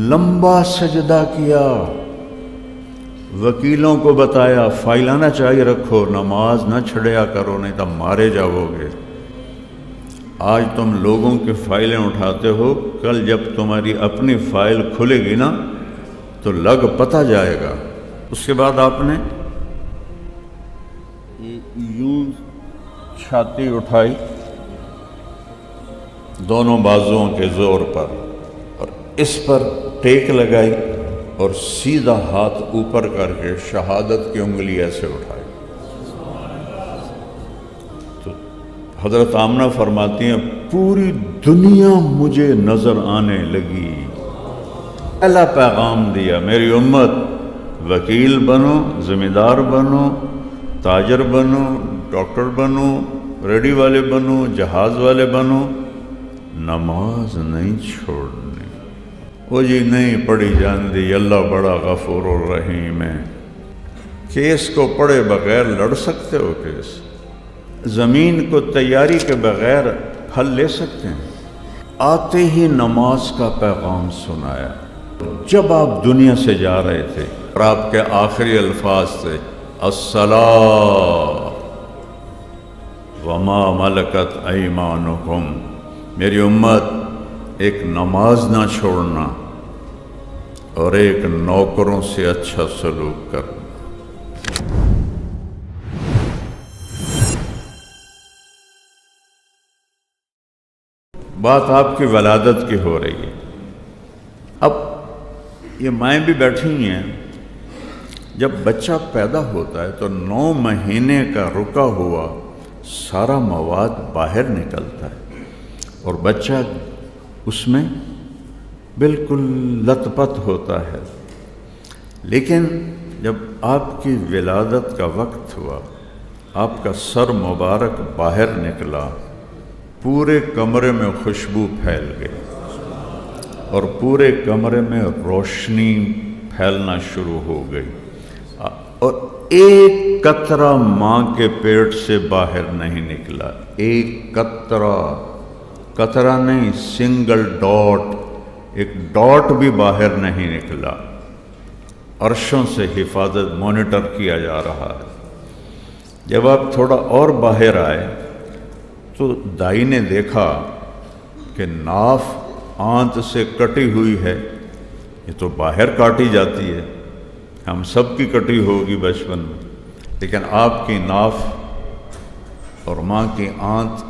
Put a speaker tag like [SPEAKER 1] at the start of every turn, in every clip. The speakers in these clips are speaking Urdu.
[SPEAKER 1] لمبا سجدہ کیا، وکیلوں کو بتایا فائلانہ چاہیے رکھو، نماز نہ چھڑیا کرو نہیں تو مارے جاؤ گے۔ آج تم لوگوں کی فائلیں اٹھاتے ہو، کل جب تمہاری اپنی فائل کھلے گی نا تو لگ پتہ جائے گا۔ اس کے بعد آپ نے یوں چھاتی اٹھائی دونوں بازوؤں کے زور پر، اور اس پر ٹیک لگائی اور سیدھا ہاتھ اوپر کر کے شہادت کی انگلی ایسے اٹھائی۔ تو حضرت آمنہ فرماتی ہیں پوری دنیا مجھے نظر آنے لگی۔ پہلا پیغام دیا، میری امت وکیل بنو، ذمہ دار بنو، تاجر بنو، ڈاکٹر بنو، ریڈی والے بنو، جہاز والے بنو، نماز نہیں چھوڑنی۔ وہ جی نہیں پڑھی جاندی، اللہ بڑا غفور الرحیم ہے۔ کیس کو پڑھے بغیر لڑ سکتے ہو؟ کیس زمین کو تیاری کے بغیر حل لے سکتے ہیں؟ آتے ہی نماز کا پیغام سنایا۔ جب آپ دنیا سے جا رہے تھے اور آپ کے آخری الفاظ تھے الصلاۃ وما ملکت ایمانکم، میری امت ایک نماز نہ چھوڑنا اور ایک نوکروں سے اچھا سلوک کرنا۔ بات آپ کی ولادت کی ہو رہی ہے۔ اب یہ مائیں بھی بیٹھی ہوئی ہیں، جب بچہ پیدا ہوتا ہے تو 9 مہینے کا رکا ہوا سارا مواد باہر نکلتا ہے اور بچہ اس میں بالکل لت پت ہوتا ہے، لیکن جب آپ کی ولادت کا وقت ہوا، آپ کا سر مبارک باہر نکلا، پورے کمرے میں خوشبو پھیل گئی اور پورے کمرے میں روشنی پھیلنا شروع ہو گئی، اور ایک قطرہ ماں کے پیٹ سے باہر نہیں نکلا، ایک قطرہ نہیں، سنگل ڈاٹ، ایک ڈاٹ بھی باہر نہیں نکلا۔ عرشوں سے حفاظت مانیٹر کیا جا رہا ہے۔ جب آپ تھوڑا اور باہر آئے تو دائی نے دیکھا کہ ناف آنت سے کٹی ہوئی ہے، یہ تو باہر کاٹی جاتی ہے، ہم سب کی کٹی ہوگی بچپن میں، لیکن آپ کی ناف اور ماں کی آنت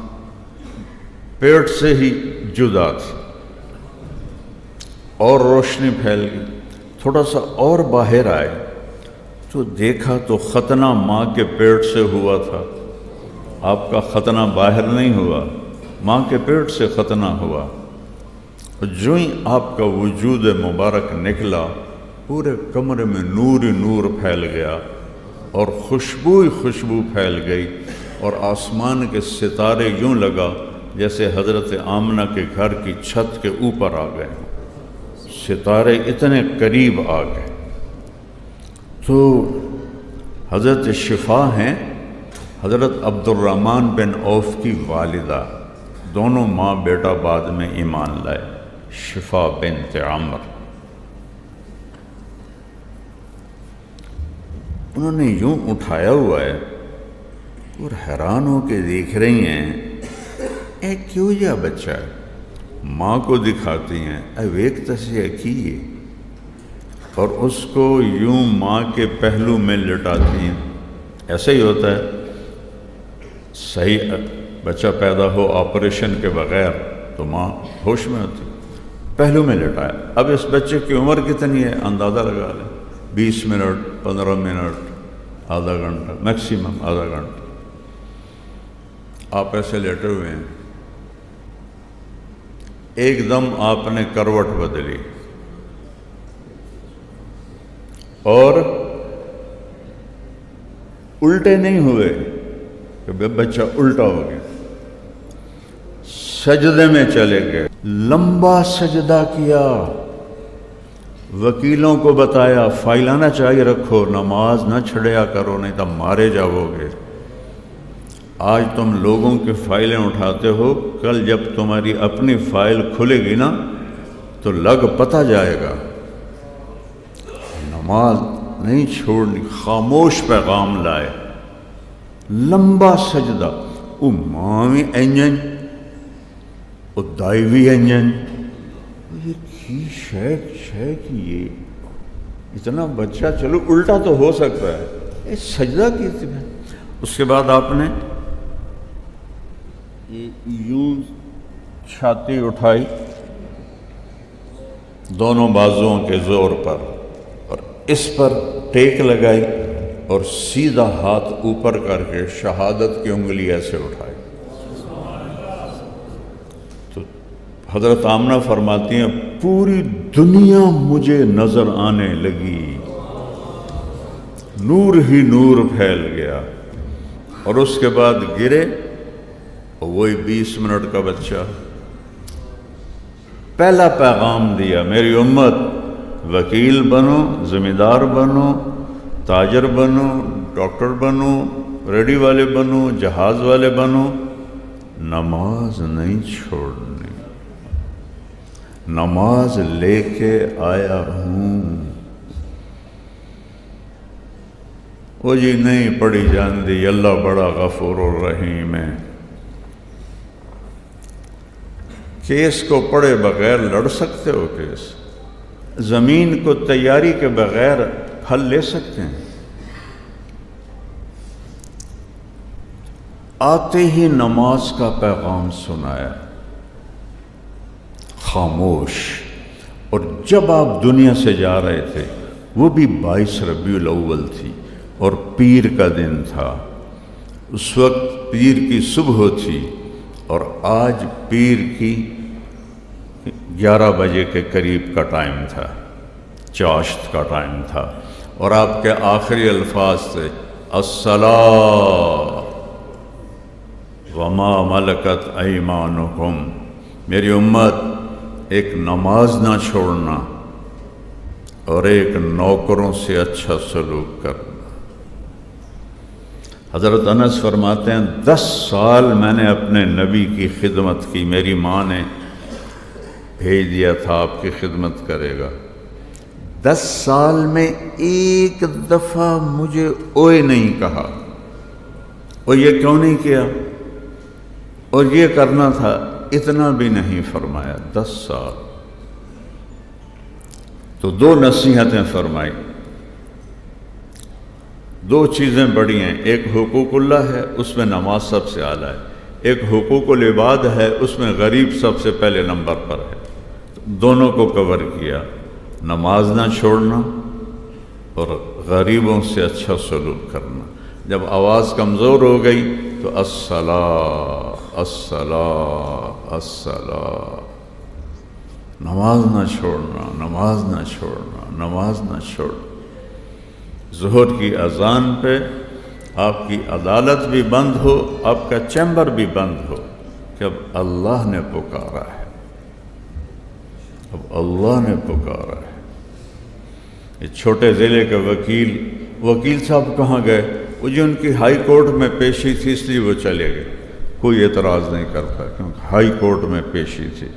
[SPEAKER 1] پیٹ سے ہی جدا تھی، اور روشنی پھیل گئی۔ تھوڑا سا اور باہر آئے تو دیکھا تو ختنہ ماں کے پیٹ سے ہوا تھا، آپ کا ختنہ باہر نہیں ہوا، ماں کے پیٹ سے ختنہ ہوا، اور جو ہی آپ کا وجود مبارک نکلا، پورے کمرے میں نور ہی نور پھیل گیا اور خوشبو ہی خوشبو پھیل گئی، اور آسمان کے ستارے یوں لگا جیسے حضرت آمنہ کے گھر کی چھت کے اوپر آ گئے، ستارے اتنے قریب آ گئے۔ تو حضرت شفا ہیں حضرت عبد الرحمن بن عوف کی والدہ، دونوں ماں بیٹا بعد میں ایمان لائے، شفا بنت عمر۔ انہوں نے یوں اٹھایا ہوا ہے اور حیران ہو کے دیکھ رہی ہیں، اے کیوں جا بچہ ہے؟ ماں کو دکھاتی ہیں، اے ویک تسیہ کیے، اور اس کو یوں ماں کے پہلو میں لٹاتی ہیں۔ ایسا ہی ہوتا ہے، صحیح بچہ پیدا ہو آپریشن کے بغیر تو ماں ہوش میں ہوتی، پہلو میں لٹایا۔ اب اس بچے کی عمر کتنی ہے اندازہ لگا لیں، 20 منٹ، 15 منٹ، آدھا گھنٹہ، میکسیمم آدھا گھنٹہ آپ ایسے لیٹے ہوئے ہیں، ایک دم آپ نے کروٹ بدلی اور الٹے نہیں ہوئے کہ بچہ الٹا ہو گیا، سجدے میں چلے گئے، لمبا سجدہ کیا، وکیلوں کو بتایا فائلانہ چاہیے رکھو، نماز نہ چھڑیا کرو نہیں تو مارے جاؤ گے۔ آج تم لوگوں کی فائلیں اٹھاتے ہو، کل جب تمہاری اپنی فائل کھلے گی نا تو لگ پتہ جائے گا، نماز نہیں چھوڑنی، خاموش پیغام لائے، لمبا سجدہ، او ماں بھی انجن او دائی بھی انجن، یہ کی شیخ یہ اتنا بچہ، چلو الٹا تو ہو سکتا ہے، یہ سجدہ کی تھی۔ اس کے بعد آپ نے یوں چھاتی اٹھائی دونوں بازوؤں کے زور پر، اور اس پر ٹیک لگائی، اور سیدھا ہاتھ اوپر کر کے شہادت کی انگلی ایسے اٹھائی۔ تو حضرت آمنہ فرماتی ہیں پوری دنیا مجھے نظر آنے لگی، نور ہی نور پھیل گیا، اور اس کے بعد گرے، اور وہی 20 منٹ کا بچہ پہلا پیغام دیا، میری امت وکیل بنو، ذمہ دار بنو، تاجر بنو، ڈاکٹر بنو، ریڈی والے بنو، جہاز والے بنو، نماز نہیں چھوڑنی، نماز لے کے آیا ہوں۔ وہ جی نہیں پڑھی جاندی، اللہ بڑا غفور الرحیم ہے۔ کیس کو پڑھے بغیر لڑ سکتے ہو؟ کیس زمین کو تیاری کے بغیر پھل لے سکتے ہیں؟ آتے ہی نماز کا پیغام سنایا، خاموش۔ اور جب آپ دنیا سے جا رہے تھے وہ بھی 22 ربیع الاول تھی اور پیر کا دن تھا، اس وقت پیر کی صبح تھی، اور آج پیر کی 11 بجے کے قریب کا ٹائم تھا، چاشت کا ٹائم تھا، اور آپ کے آخری الفاظ تھے الصلاۃ وما ملکت ایمانکم، میری امت ایک نماز نہ چھوڑنا اور ایک نوکروں سے اچھا سلوک کرنا۔ حضرت انس فرماتے ہیں 10 سال میں نے اپنے نبی کی خدمت کی، میری ماں نے بھیج دیا تھا آپ کی خدمت کرے گا، 10 سال میں ایک دفعہ مجھے اوئے نہیں کہا، اور یہ کیوں نہیں کیا، اور یہ کرنا تھا، اتنا بھی نہیں فرمایا، 10 سال۔ تو 2 نصیحتیں فرمائی، 2 چیزیں بڑی ہیں، ایک حقوق اللہ ہے، اس میں نماز سب سے اعلیٰ ہے، ایک حقوق العباد ہے، اس میں غریب سب سے پہلے نمبر پر ہے، دونوں کو کور کیا، نماز نہ چھوڑنا اور غریبوں سے اچھا سلوک کرنا۔ جب آواز کمزور ہو گئی تو الصلاۃ الصلاۃ الصلاۃ، نماز نہ چھوڑنا، نماز نہ چھوڑنا، نماز نہ چھوڑنا۔ ظہر کی اذان پہ آپ کی عدالت بھی بند ہو، آپ کا چیمبر بھی بند ہو کہ اب اللہ نے پکارا ہے، اب اللہ نے پکارا ہے۔ یہ چھوٹے ضلع کے وکیل صاحب کہاں گئے؟ وہ جو ان کی ہائی کورٹ میں پیشی تھی اس لیے وہ چلے گئے، کوئی اعتراض نہیں کرتا کیونکہ ہائی کورٹ میں پیشی تھی۔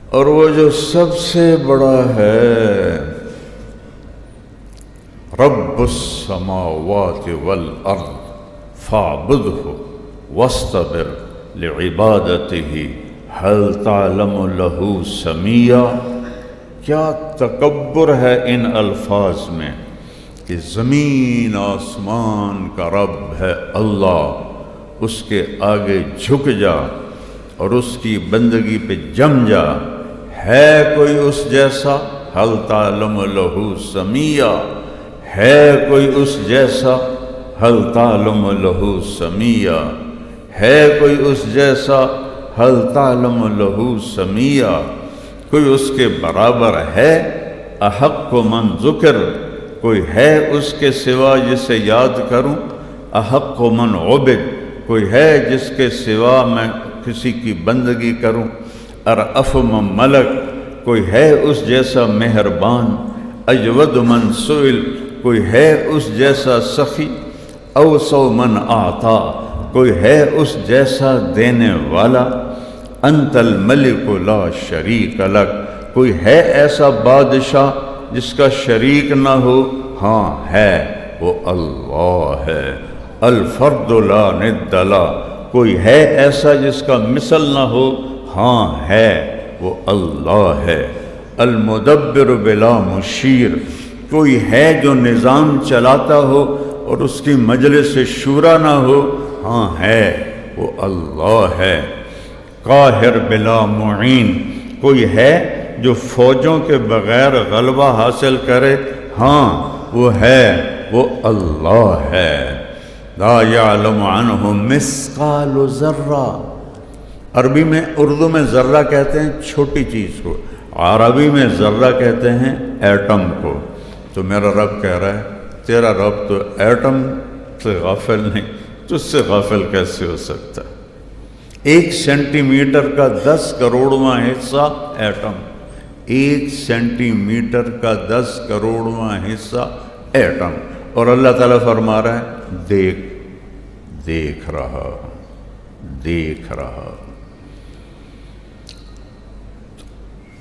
[SPEAKER 1] اور وہ جو سب سے بڑا ہے رب السماوات والارض فاعبدہ واصطبر لعبادتہ هل تعلم له سمیہ، کیا تکبر ہے ان الفاظ میں کہ زمین آسمان کا رب ہے اللہ، اس کے آگے جھک جا اور اس کی بندگی پہ جم جا، ہے کوئی اس جیسا؟ هل تعلم له سمیہ، ہے کوئی اس جیسا؟ هل تعلم له سمیہ، ہے کوئی اس جیسا؟ هل تعلم له سمیہ، کوئی اس کے برابر ہے؟ احق من ذکر، کوئی ہے اس کے سوا جسے یاد کروں؟ احق من عبد، کوئی ہے جس کے سوا میں کسی کی بندگی کروں؟ ارأف من ملک، کوئی ہے اس جیسا مہربان؟ اجود من سئل، کوئی ہے اس جیسا سخی؟ اوسع من اعطا، کوئی ہے اس جیسا دینے والا؟ انت الملک لا شریک لک، کوئی ہے ایسا بادشاہ جس کا شریک نہ ہو؟ ہاں ہے، وہ اللہ ہے۔ الفرد لا ند لہ، کوئی ہے ایسا جس کا مثل نہ ہو؟ ہاں ہے، وہ اللہ ہے۔ المدبر بلا مشیر، کوئی ہے جو نظام چلاتا ہو اور اس کی مجلس شورا نہ ہو؟ ہاں ہے، وہ اللہ ہے۔ قاہر بلا معین، کوئی ہے جو فوجوں کے بغیر غلبہ حاصل کرے؟ ہاں وہ ہے، وہ اللہ ہے۔ لا یعلم عنہ مثقال ذرہ، عربی میں، اردو میں ذرہ کہتے ہیں چھوٹی چیز کو، عربی میں ذرہ کہتے ہیں ایٹم کو۔ تو میرا رب کہہ رہا ہے تیرا رب تو ایٹم سے غافل نہیں، تجھ سے غافل کیسے ہو سکتا ہے؟ 1 سینٹی میٹر کا 10 کروڑواں حصہ ایٹم، 1 سینٹی میٹر کا 10 کروڑواں حصہ ایٹم، اور اللہ تعالیٰ فرما رہا ہے دیکھ رہا۔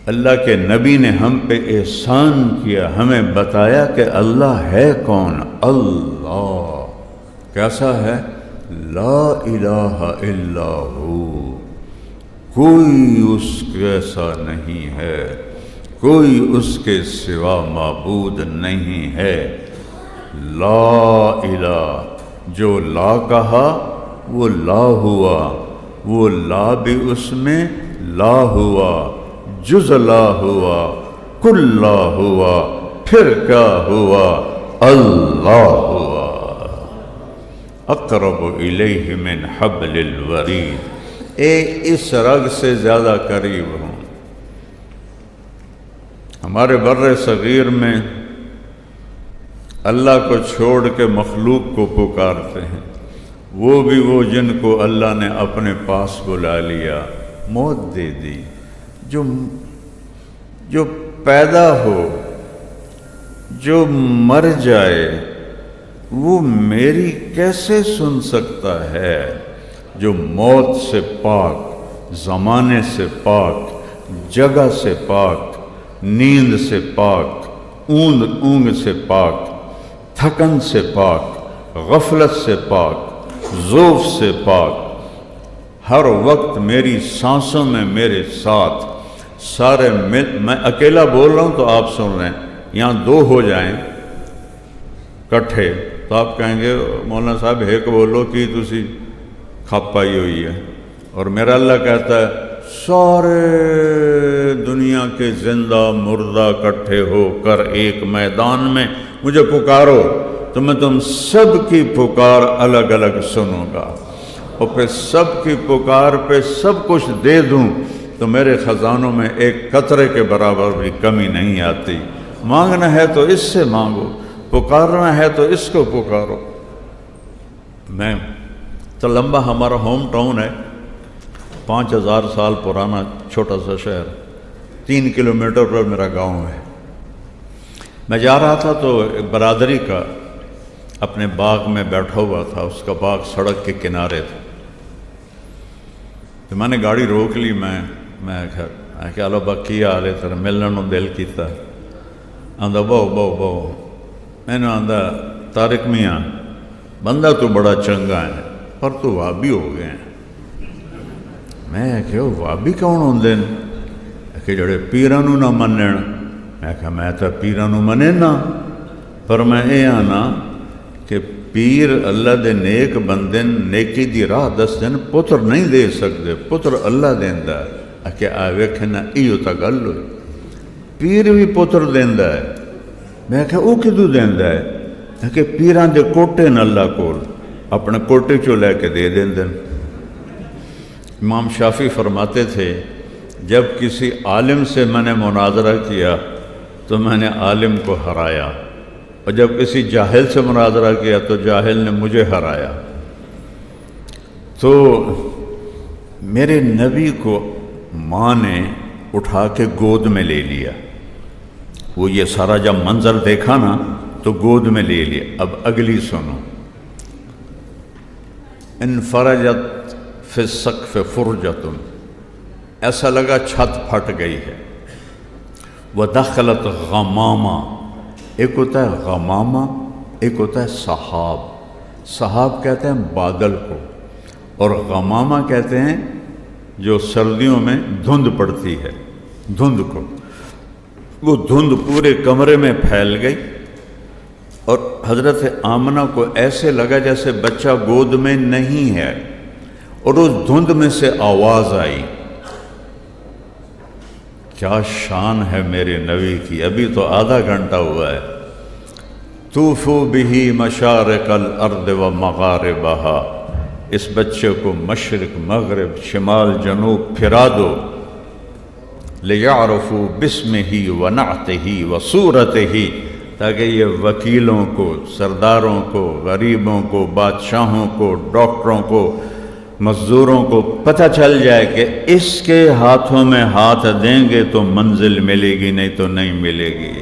[SPEAKER 1] اللہ کے نبی نے ہم پہ احسان کیا، ہمیں بتایا کہ اللہ ہے کون؟ اللہ کیسا ہے؟ لا الہ الا ہو، کوئی اس جیسا نہیں ہے، کوئی اس کے سوا معبود نہیں ہے۔ لا الہ، جو لا کہا وہ لا ہوا، وہ لا بھی اس میں لا ہوا، جز لا ہوا، کل لا ہوا، پھر کیا ہوا؟ اللہ ہوا۔ اقرب الیہ من حبل الورید، اس رگ سے زیادہ قریب ہوں۔ ہمارے بر صغیر میں اللہ کو چھوڑ کے مخلوق کو پکارتے ہیں، وہ بھی وہ جن کو اللہ نے اپنے پاس بلا لیا، موت دے دی۔ جو پیدا ہو، جو مر جائے، وہ میری کیسے سن سکتا ہے؟ جو موت سے پاک، زمانے سے پاک، جگہ سے پاک، نیند سے پاک، اونگ سے پاک، تھکن سے پاک، غفلت سے پاک، ذوف سے پاک، ہر وقت میری سانسوں میں میرے ساتھ، سارے میں اکیلا بول رہا ہوں تو آپ سن رہے ہیں، یہاں 2 ہو جائیں کٹھے تو آپ کہیں گے مولانا صاحب ایک بولو کہ تسی کھپ پائی ہوئی ہے، اور میرا اللہ کہتا ہے سارے دنیا کے زندہ مردہ کٹھے ہو کر ایک میدان میں مجھے پکارو تو میں تم سب کی پکار الگ الگ سنوں گا، اور پھر سب کی پکار پہ سب کچھ دے دوں تو میرے خزانوں میں ایک قطرے کے برابر بھی کمی نہیں آتی۔ مانگنا ہے تو اس سے مانگو، پکارنا ہے تو اس کو پکارو۔ میں تو لمبا ہمارا ہوم ٹاؤن ہے، 5000 سال پرانا چھوٹا سا شہر، 3 کلومیٹر پر میرا گاؤں ہے۔ میں جا رہا تھا تو ایک برادری کا اپنے باغ میں بیٹھا ہوا تھا، اس کا باغ سڑک کے کنارے تھا، تو میں نے گاڑی روک لی۔ میں کہ آلو با کی آلے تر ملن نو دل کیتا، آندا بہو میں نے آندا طارق میاں بندہ تو بڑا چنگا ہے پر تو وابی ہو گئے ہیں۔ میں کہ وابی کون ہوندے نے؟ کہ جڑے پیراں نو نہ منن۔ میں کہ میں تو پیراں نو منے نا، پر میں یہ آنا کہ پیر اللہ دے نیک بندے نیکی دی راہ دس دن، پتر نہیں دے سکتے، پتر اللہ دیندا ہے۔ کہ آ ویکھنا ایو تا گل ہوئی، پیر بھی پتر دیندا ہے۔ میں کہ وہ کدوں دیندا ہے؟ کہ پیراں دے کوٹے ن اللہ کول، اپنے کوٹے چوں لے کے دے دیندے۔ امام شافعی فرماتے تھے جب کسی عالم سے میں نے مناظرہ کیا تو میں نے عالم کو ہرایا، اور جب کسی جاہل سے مناظرہ کیا تو جاہل نے مجھے ہرایا۔ تو میرے نبی کو ماں نے اٹھا کے گود میں لے لیا، وہ یہ سارا جب منظر دیکھا نا تو گود میں لے لیا۔ اب اگلی سنو، انفرجت فی السقف فرجۃ، ایسا لگا چھت پھٹ گئی ہے۔ وَدَخَلَتْ غَمَامًا، ایک ہوتا ہے غمامہ، ایک ہوتا ہے سحاب۔ سحاب کہتے ہیں بادل کو، اور غمامہ کہتے ہیں جو سردیوں میں دھند پڑتی ہے، دھند کو۔ وہ دھند پورے کمرے میں پھیل گئی، اور حضرت آمنہ کو ایسے لگا جیسے بچہ گود میں نہیں ہے، اور اس دھند میں سے آواز آئی۔ کیا شان ہے میرے نبی کی، ابھی تو آدھا گھنٹہ ہوا ہے۔ طوفوا بہ مشارق الارض و مغاربہا، اس بچے کو مشرق مغرب شمال جنوب پھرا دو۔ لیعرفوا باسمہ و نعتہ و صورتہ، تاکہ یہ وکیلوں کو، سرداروں کو، غریبوں کو، بادشاہوں کو، ڈاکٹروں کو، مزدوروں کو پتہ چل جائے کہ اس کے ہاتھوں میں ہاتھ دیں گے تو منزل ملے گی، نہیں تو نہیں ملے گی۔